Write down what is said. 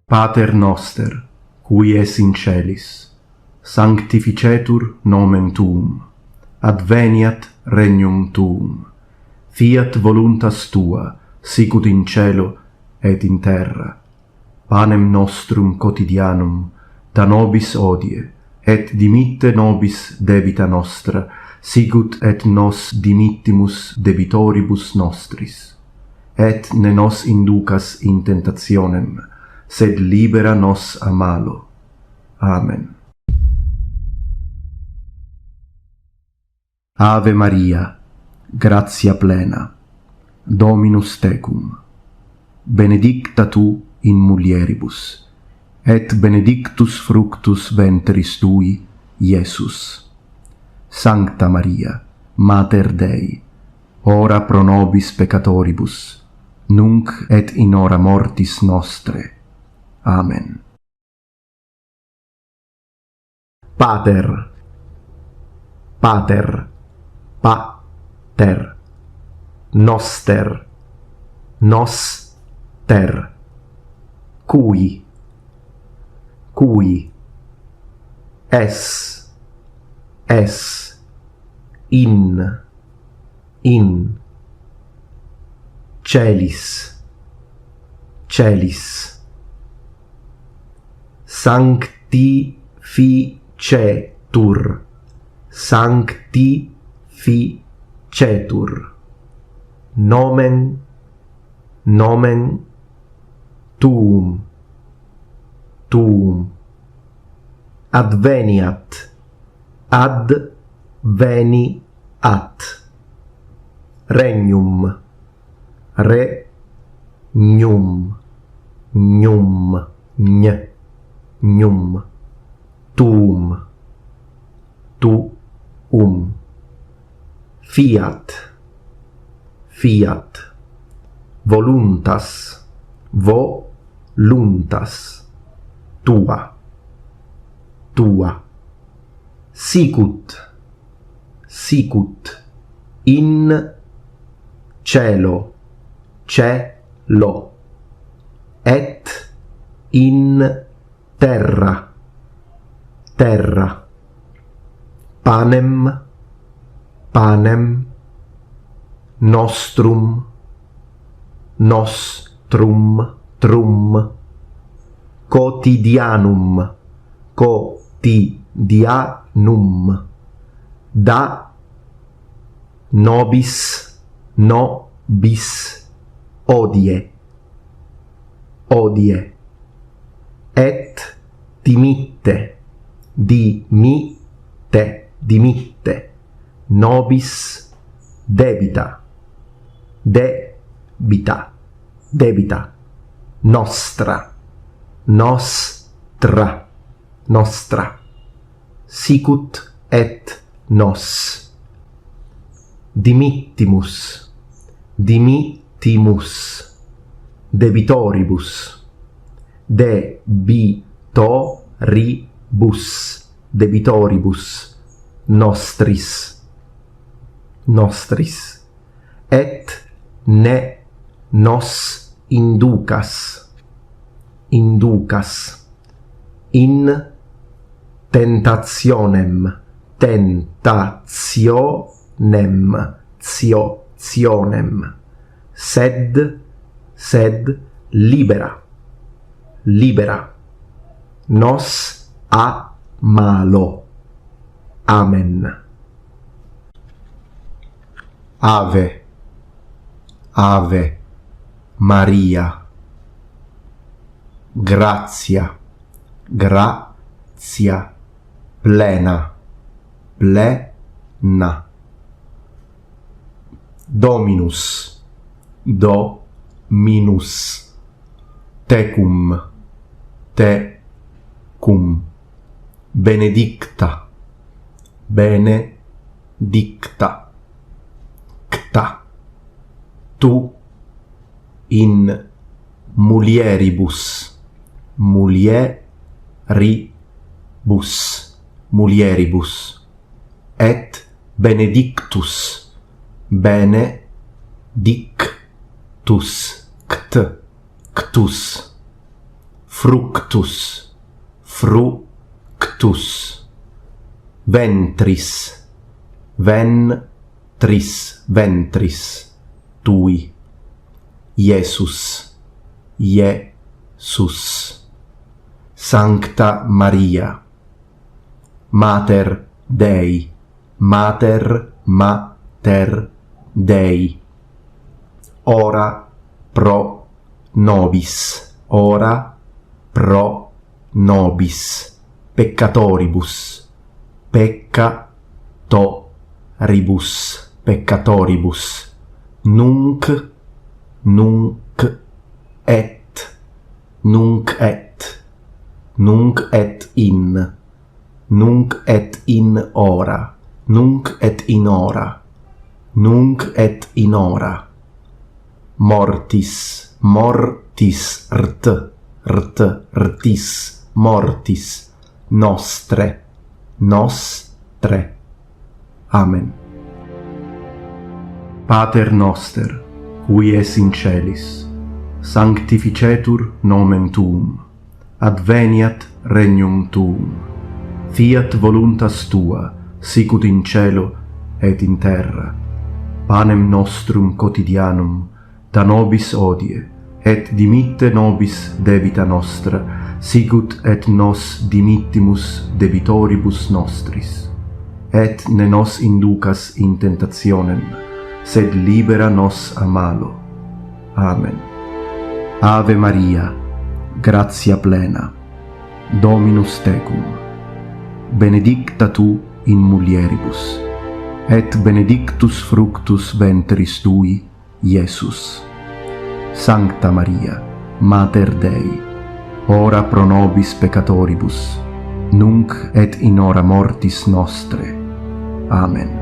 Pater Noster, qui es in celis, sanctificetur nomen tuum, adveniat regnum tuum, fiat voluntas tua, sicut in cielo et in terra. Panem nostrum quotidianum da nobis hodie, et dimitte nobis debita nostra, sicut et nos dimittimus debitoribus nostris. Et ne nos inducas in tentationem, sed libera nos a malo. Amen. Ave Maria, gratia plena, Dominus tecum, benedicta tu in mulieribus, et benedictus fructus ventris tui, Iesus. Sancta Maria, Mater Dei, ora pro nobis peccatoribus, nunc et in hora mortis nostre. Amen. Pater, Pater, Pater, Noster, Noster, cui, es, in, celis, sanctificetur, nomen tuum, adveniat, regnum, tuum, fiat, voluntas, tua, sicut, in cielo, et in terra, panem nostrum, quotidianum, da nobis hodie, et dimitte nobis debita nostra, sicut et nos dimittimus debitoribus nostris, et ne nos inducas in tentationem, sed libera nos a malo. Amen. Ave Maria, gratia plena, Dominus tecum, benedicta, tu in mulieribus, et benedictus fructus, fructus, ventris, ventris, ventris, tui, Iesus, Iesus, Sancta Maria, Mater Dei, Mater, Mater Dei, ora pro nobis, ora pro nobis, peccatoribus, peccatoribus, peccatoribus, nunc, nunc et, nunc et, nunc et in, nunc et in hora, nunc et in hora, nunc et in hora, mortis, mortis, rtis, mortis, nostre, nostre. Amen. Pater Noster, qui es in celis, sanctificetur nomen tuum, adveniat regnum tuum, fiat voluntas tua, sicut in cielo et in terra. Panem nostrum quotidianum da nobis hodie, et dimitte nobis debita nostra, sicut et nos dimittimus debitoribus nostris. Et ne nos inducas in tentationem, sed libera nos a malo. Amen. Ave Maria, gratia plena, Dominus tecum, benedicta tu in mulieribus, et benedictus fructus ventris tui, Iesus. Sancta Maria, Mater Dei, ora pro nobis peccatoribus, nunc et in hora mortis nostre. Amen.